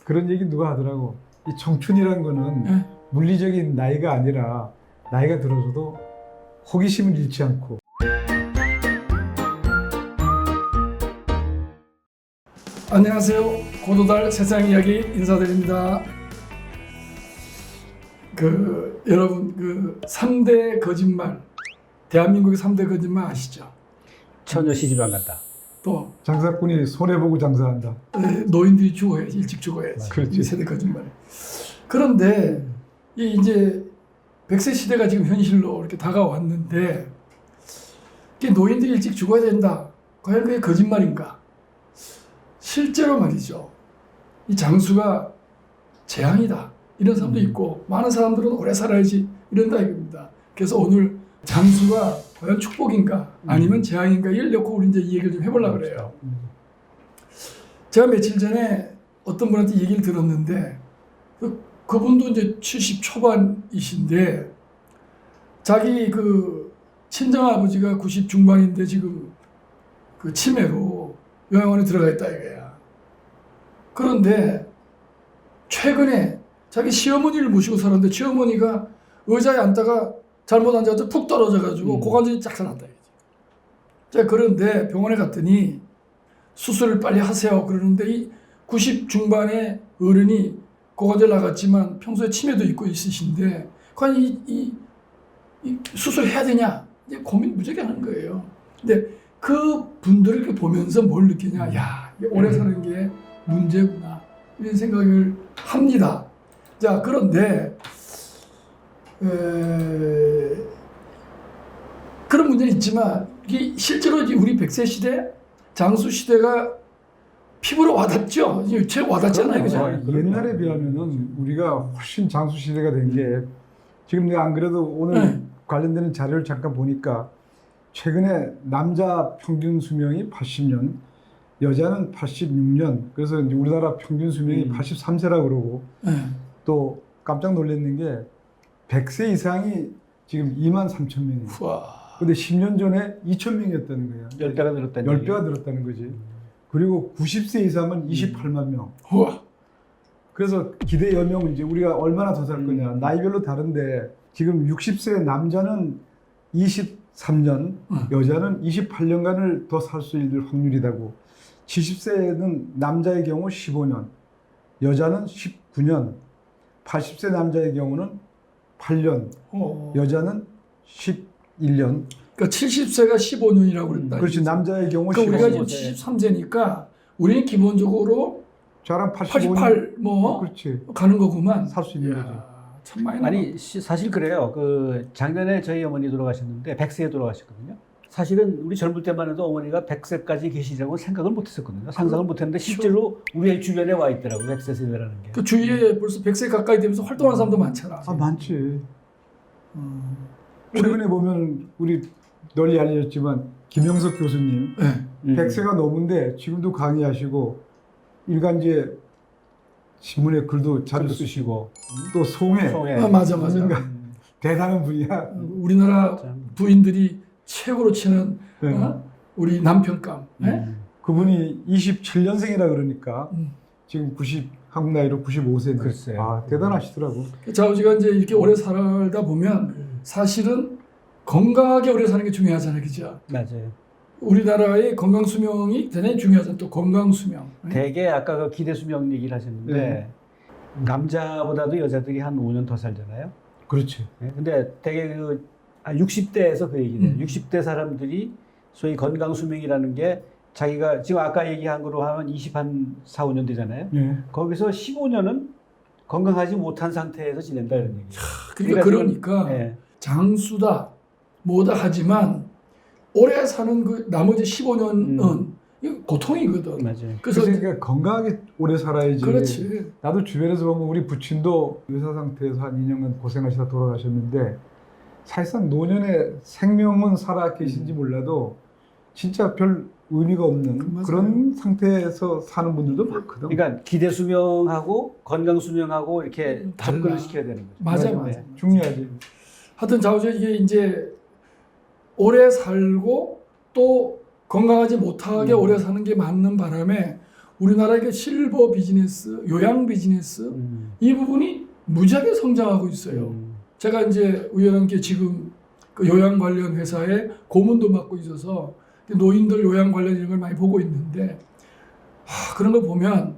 그런 얘기 누가 하더라고. 이 청춘이란 거는 네. 물리적인 나이가 아니라 나이가 들어서도 호기심을 잃지 않고. 안녕하세요. 고도달 세상 이야기 인사드립니다. 여러분 3대 거짓말, 대한민국의 3대 거짓말 아시죠? 처녀 시집 안 간다. 또 장사꾼이 손해보고 장사한다. 노인들이 죽어야지, 일찍 죽어야지. 그렇지. 이 세대 거짓말. 그런데 이제 100세 시대가 지금 현실로 이렇게 다가왔는데 이게 노인들이 일찍 죽어야 된다. 과연 그게 거짓말인가? 실제로 말이죠. 이 장수가 재앙이다. 이런 사람도 있고 많은 사람들은 오래 살아야지 이런다 이겁니다. 그래서 오늘 장수가 과연 축복인가 아니면 재앙인가 이걸 놓고 우리 이제 이 얘기를 좀 해보려고 그래요. 제가 며칠 전에 어떤 분한테 얘기를 들었는데 그분도 이제 70 초반이신데 자기 친정아버지가 90 중반인데 지금 치매로 요양원에 들어가 있다 이거야. 그런데 최근에 자기 시어머니를 모시고 살았는데 시어머니가 의자에 앉다가 잘못 앉아서 푹 떨어져가지고 고관절이 짝살났다 이거지. 자, 그런데 병원에 갔더니 수술을 빨리 하세요 그러는데 이 90 중반의 어른이 고관절 나갔지만 평소에 치매도 있고 있으신데 과연 이 수술해야 되냐 이제 고민 무지하게 하는 거예요. 근데 그 분들을 이렇게 보면서 뭘 느끼냐, 야, 오래 사는 게 문제구나 이런 생각을 합니다. 자, 그런데 그런 문제는 있지만 이게 실제로 이제 우리 100세 시대, 장수 시대가 피부로 와닿죠. 제일 와닿잖아요, 그죠? 옛날에 비하면은 우리가 훨씬 장수 시대가 된 게 지금 내가 안 그래도 오늘 관련되는 자료를 잠깐 보니까 최근에 남자 평균 수명이 80년, 여자는 86년. 그래서 이제 우리나라 평균 수명이 83세라고 그러고 또 깜짝 놀랐는 게 100세 이상이 지금 2만 3천 명이에요. 근데 10년 전에 2천 명이었다는 거예요. 10배가 늘었다는 10배가 늘었다는 거지. 그리고 90세 이상은 28만 명. 우와. 그래서 기대 연명은 이제 우리가 얼마나 더 살 거냐. 나이별로 다른데 지금 60세 남자는 23년, 여자는 28년간을 더 살 수 있을 확률이라고. 70세는 남자의 경우 15년, 여자는 19년, 80세 남자의 경우는 8년, 여자는 11년. 그러니까 70세가 15년이라고 그랬다. 그렇지. 남자의 경우 그러니까 15년. 우리가 지금 73세니까 우리는 기본적으로 저랑 88 그렇지. 가는 거구만. 살 수 있는 거지. 참 많이 나. 아니 사실 그래요. 작년에 저희 어머니 돌아가셨는데 100세에 돌아가셨거든요. 사실은 우리 젊을 때만 해도 어머니가 100세까지 계시라고 생각을 못했었거든요. 상상을 못했는데 실제로 우리 주변에 와 있더라고요. 100세 세대라는 게. 그 주위에 벌써 100세 가까이 되면서 활동하는 사람도 많잖아. 많지. 최근에 보면 우리 널리 알려졌지만 김영석 교수님 100세가 넘은데 지금도 강의하시고 일간지에 신문에 글도 자주 쓰시고 또 송해. 맞아. 대단한 분이야. 우리나라 부인들이 최고로 치는 우리 남편감. 그분이 27년생이라 그러니까 지금 한국 나이로 95세인데 글쎄요. 대단하시더라고. 자우지가 이제 이렇게 오래 살다 보면 사실은 건강하게 오래 사는 게 중요하잖아요, 그죠? 맞아요. 우리나라의 건강 수명이 대단히 중요하잖아요. 또 건강 수명. 되게 아까 그 기대 수명 얘기를 하셨는데 남자보다도 여자들이 한 5년 더 살잖아요. 그렇지. 근데 되게 60대에서 그 얘기네요. 60대 사람들이 소위 건강 수명이라는 게 자기가 지금 아까 얘기한 거로 하면 4, 5년 되잖아요. 거기서 15년은 건강하지 못한 상태에서 지낸다 이런 얘기예요. 그러니까 장수다 뭐다 하지만 오래 사는 그 나머지 15년은 이거 고통이거든. 맞아요. 그러니까 건강하게 오래 살아야지. 그렇지. 나도 주변에서 보면 우리 부친도 의사 상태에서 한 2년간 고생하시다 돌아가셨는데 사실상 노년의 생명은 살아 계신지 몰라도 진짜 별 의미가 없는 그런 상태에서 사는 분들도 많거든. 그러니까 기대 수명하고 건강 수명하고 이렇게 접근을 시켜야 되는 거죠. 맞아. 중요하지. 하여튼 자우지 이게 이제 오래 살고 또 건강하지 못하게 오래 사는 게 맞는 바람에 우리나라의 실버 비즈니스, 요양 비즈니스 이 부분이 무지하게 성장하고 있어요. 제가 이제 우연하게 지금 그 요양 관련 회사에 고문도 맡고 있어서 노인들 요양 관련 이런 걸 많이 보고 있는데 그런 거 보면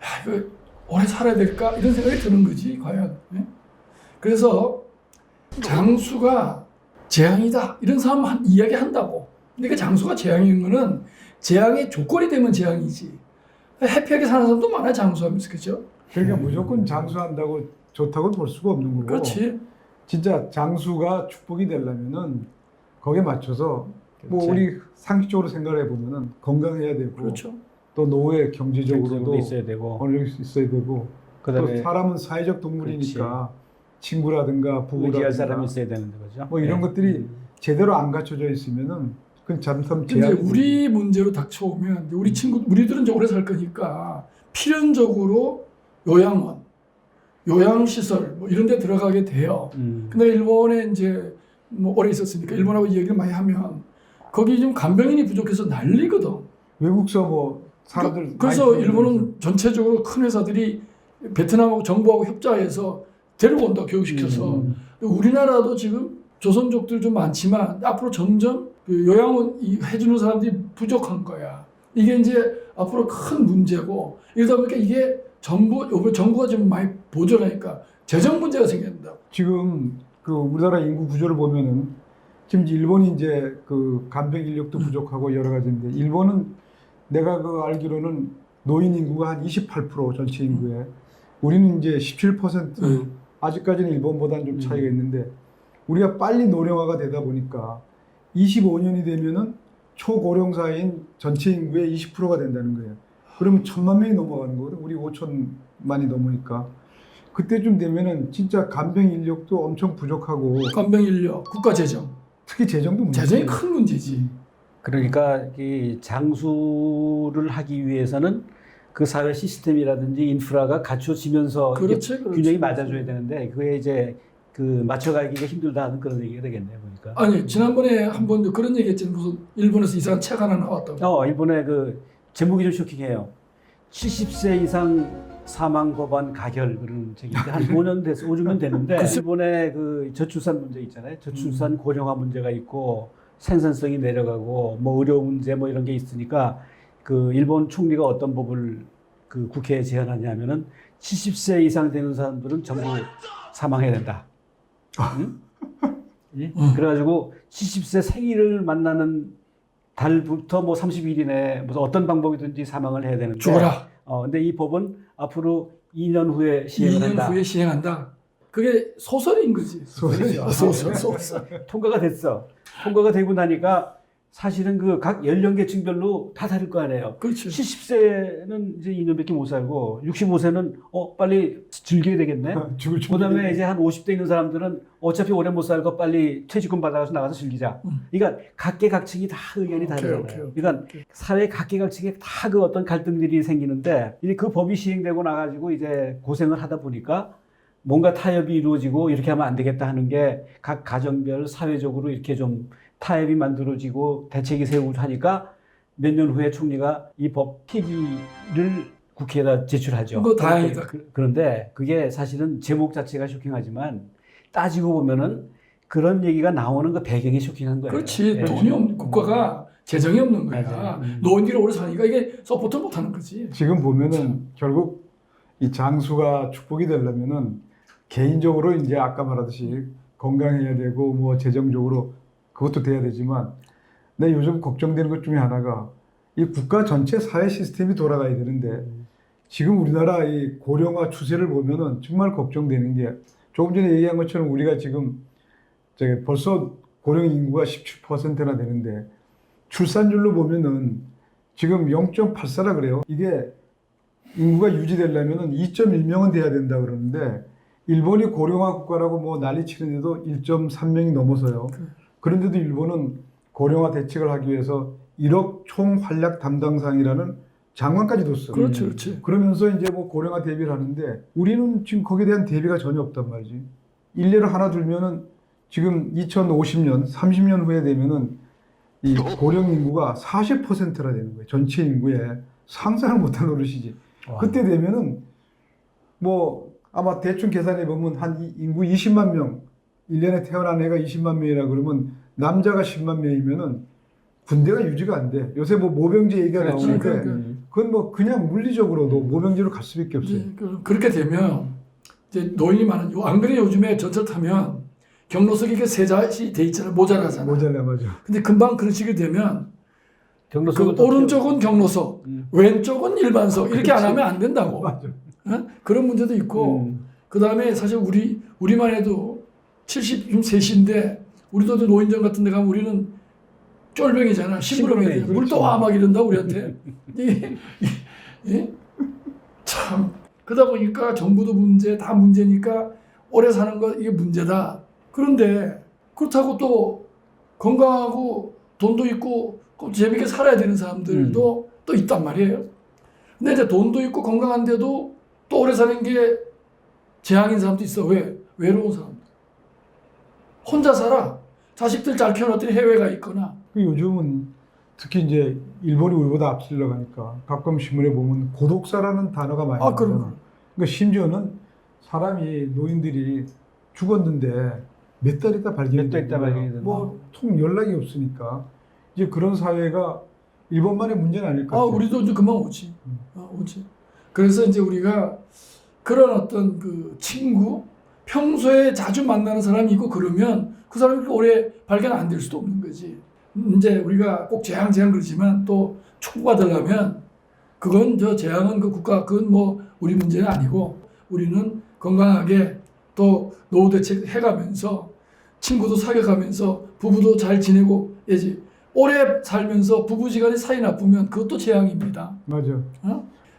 야, 이거 오래 살아야 될까 이런 생각이 드는 거지 과연. 예? 그래서 장수가 재앙이다 이런 사람 이야기 한다고. 그러니까 장수가 재앙인 거는 재앙의 조건이 되면 재앙이지. 해피하게 사는 사람도 많아요 장수하면서 그죠? 그러니까 무조건 장수한다고 좋다고 볼 수가 없는 거고. 그렇지. 진짜 장수가 축복이 되려면은 거기에 맞춰서 뭐 그렇지. 우리 상식적으로 생각을 해보면은 건강해야 되고 그렇죠. 또 노후에 경제적으로도 경제적으로 있어야 되고 어느 정도 있어야 되고 그다음에 또 사람은 사회적 동물이니까 친구라든가 의지할 부부라든가 사람이 있어야 되는 거죠. 뭐 이런 네. 것들이 제대로 안 갖춰져 있으면은 그건 잘못하면 근데 제약이 우리 문제로 닥쳐오면 우리 우리들은 이제 오래 살 거니까 필연적으로 요양원, 요양시설 뭐 이런 데 들어가게 돼요. 근데 일본에 이제 뭐 오래 있었으니까 일본하고 얘기를 많이 하면 거기 지금 간병인이 부족해서 난리거든. 외국서 뭐 사람들 그래서 많이 일본은 전체적으로 큰 회사들이 베트남하고 정부하고 협조해서 데려온다 교육시켜서. 우리나라도 지금 조선족들 좀 많지만 앞으로 점점 그 요양원 해주는 사람들이 부족한 거야. 이게 이제 앞으로 큰 문제고 이러다 보니까 이게 정부가 좀 많이 보존하니까 재정 문제가 생긴다. 지금 그 우리나라 인구 구조를 보면은 지금 일본이 이제 그 간병 인력도 부족하고 여러 가지인데 일본은 내가 그 알기로는 노인 인구가 한 28% 전체 인구에 우리는 이제 17% 아직까지는 일본보다는 좀 차이가 있는데 우리가 빨리 노령화가 되다 보니까 25년이 되면은 초고령사인 전체 인구의 20%가 된다는 거예요. 그러면 1,000만 명이 넘어가는 거거든. 우리 5천만이 넘으니까. 그때쯤 되면은 진짜 간병 인력도 엄청 부족하고 간병 인력, 국가 재정, 특히 재정도 문제예요. 재정이 큰 문제지. 그러니까 이 장수를 하기 위해서는 그 사회 시스템이라든지 인프라가 갖춰지면서 이게 그렇지, 그렇지. 균형이 맞아줘야 되는데 그게 이제 그 맞춰가기가 힘들다는 그런 얘기가 되겠네요 보니까. 아니 지난번에 한번 그런 얘기했잖아요. 무슨 일본에서 이상한 책 하나 나왔다고. 일본에 그 제목이 좀 쇼킹해요. 70세 이상 사망 법안 가결 그런 책인데 한 5년 돼서 5주면 되는데 일본의 그 저출산 문제 있잖아요. 저출산 고령화 문제가 있고 생산성이 내려가고 뭐 의료 문제 뭐 이런 게 있으니까 그 일본 총리가 어떤 법을 그 국회에 제안하냐면은 70세 이상 되는 사람들은 전부 사망해야 된다. 응? 예? 그래가지고 70세 생일을 만나는 달부터 뭐 30일 이내 무슨 어떤 방법이든지 사망을 해야 되는데 죽어라. 근데 이 법은 앞으로 2년 후에 시행을 2년 한다. 후에 시행한다. 그게 소설인 거지. 소설이죠. 소설. 통과가 됐어. 통과가 되고 나니까 사실은 그 각 연령계층별로 다 다를 거 아니에요. 그렇지. 70세는 이제 2년밖에 못 살고 65세는 빨리 즐겨야 되겠네. 죽을 그다음에 이제 한 50대 있는 사람들은 어차피 오래 못 살고 빨리 퇴직금 받아서 나가서 즐기자. 그러니까 각계각층이 다 의견이 다르잖아요. 오케이. 그러니까 사회 각계각층에 다 그 어떤 갈등들이 생기는데 이제 그 법이 시행되고 나가지고 이제 고생을 하다 보니까 뭔가 타협이 이루어지고 이렇게 하면 안 되겠다 하는 게 각 가정별 사회적으로 이렇게 좀 타협이 만들어지고 대책이 세우고 하니까 몇 년 후에 총리가 이 법 폐기를 국회에다 제출하죠. 뭐 다행이다. 그런데 그게 사실은 제목 자체가 쇼킹하지만 따지고 보면은 그런 얘기가 나오는 그 배경이 쇼킹한 거예요. 그렇지. 예. 돈이 없는 국가가 재정이 없는 거야. 맞아요. 노인들이 오래 사니까 이게 서포트 못 하는 거지. 지금 보면은 결국 이 장수가 축복이 되려면은 개인적으로 이제 아까 말하듯이 건강해야 되고 뭐 재정적으로 그것도 돼야 되지만 내 요즘 걱정되는 것 중에 하나가 이 국가 전체 사회 시스템이 돌아가야 되는데 지금 우리나라 이 고령화 추세를 보면은 정말 걱정되는 게 조금 전에 얘기한 것처럼 우리가 지금 벌써 고령 인구가 17%나 되는데 출산율로 보면은 지금 0.84라 그래요. 이게 인구가 유지되려면은 2.1명은 돼야 된다 그러는데 일본이 고령화 국가라고 뭐 난리 치는데도 1.3명이 넘어서요. 그런데도 일본은 고령화 대책을 하기 위해서 1억 총 활약 담당상이라는 장관까지 뒀어요. 그렇지. 그러면서 이제 뭐 고령화 대비를 하는데 우리는 지금 거기에 대한 대비가 전혀 없단 말이지. 일례를 하나 들면은 지금 2050년, 30년 후에 되면은 이 고령 인구가 40%나 되는 거예요. 전체 인구의 상상을 못할 노릇이지. 와. 그때 되면은 뭐 아마 대충 계산해 보면 한 인구 20만 명, 1년에 태어난 애가 20만 명이라 그러면 남자가 10만 명이면은 군대가 유지가 안 돼. 요새 뭐 모병제 얘기가 그렇지. 나오는데 그러니까. 그건 뭐 그냥 물리적으로도 모병제로 갈 수밖에 없어요. 이제 그렇게 되면 이제 노인이 많은 안 그래 요즘에 전철 타면 경로석이 이렇게 세 자씩 돼 있잖아요. 모자라잖아. 모자라 맞아. 근데 금방 그런 식이 되면 그 경로석은 오른쪽은 경로석, 왼쪽은 일반석 이렇게 안 하면 안 된다고. 맞아. 어? 그런 문제도 있고 그 다음에 사실 우리만 해도 73세인데 우리도 노인정 같은 데 가면 우리는 쫄병이잖아. 심부름해야 돼. 그렇죠. 물도 와 막 이런다 우리한테. 예? 참 그러다 보니까 정부도 문제 다 문제니까 오래 사는 거 이게 문제다. 그런데 그렇다고 또 건강하고 돈도 있고 재밌게 살아야 되는 사람들도 또 있단 말이에요. 근데 이제 돈도 있고 건강한데도 또 오래 사는 게 재앙인 사람도 있어. 왜? 외로운 사람들. 혼자 살아. 자식들 잘 키워놨더니 해외가 있거나. 요즘은 특히 이제 일본이 우리보다 앞질러 가니까 가끔 신문에 보면 고독사라는 단어가 많이 나오잖아. 그럼. 그러니까 심지어는 사람이 노인들이 죽었는데 몇 달 있다 발견이 몇달 있다 발견이 된다. 뭐통 연락이 없으니까 이제 그런 사회가 일본만의 문제는 아닐 것 아, 같아요. 우리도 이제 금방 오지. 오지. 그래서 이제 우리가 그런 어떤 그 친구, 평소에 자주 만나는 사람이 있고 그러면 그 사람이 그렇게 오래 발견 안 될 수도 없는 거지. 이제 우리가 꼭 재앙 그러지만 또 축복받으려면 그건 재앙은 그 국가, 그건 뭐 우리 문제는 아니고 우리는 건강하게 또 노후 대책 해가면서 친구도 사귀어가면서 부부도 잘 지내고 예지. 오래 살면서 부부지간에 사이 나쁘면 그것도 재앙입니다. 맞아.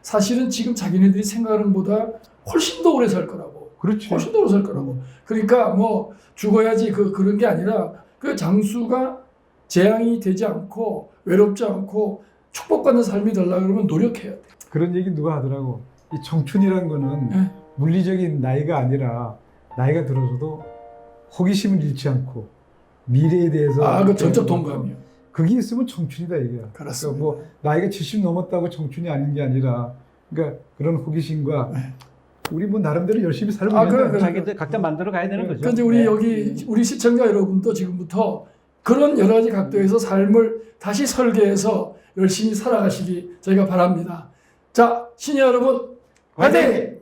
사실은 지금 자기네들이 생각하는 것보다 훨씬 더 오래 살 거라고. 그렇지. 훨씬 더 오래 살 거라고. 그러니까 뭐 죽어야지 그런 게 아니라 그 장수가 재앙이 되지 않고 외롭지 않고 축복받는 삶이 되려고 그러면 노력해야 돼. 그런 얘기 누가 하더라고. 이 청춘이라는 거는 네. 물리적인 나이가 아니라 나이가 들어서도 호기심을 잃지 않고 미래에 대해서 그 전적 동감이요. 그게 있으면 청춘이다 이거야. 그렇습니다. 그러니까 뭐 나이가 70 넘었다고 청춘이 아닌 게 아니라 그러니까 그런 호기심과 우리 뭐 나름대로 열심히 살고 있는데 그래. 자기들 각자 만들어 가야 되는 거죠. 그런데 우리 네. 여기 우리 시청자 여러분도 지금부터 그런 여러 가지 각도에서 삶을 다시 설계해서 열심히 살아가시기 저희가 바랍니다. 자, 시니어 여러분, 화이팅!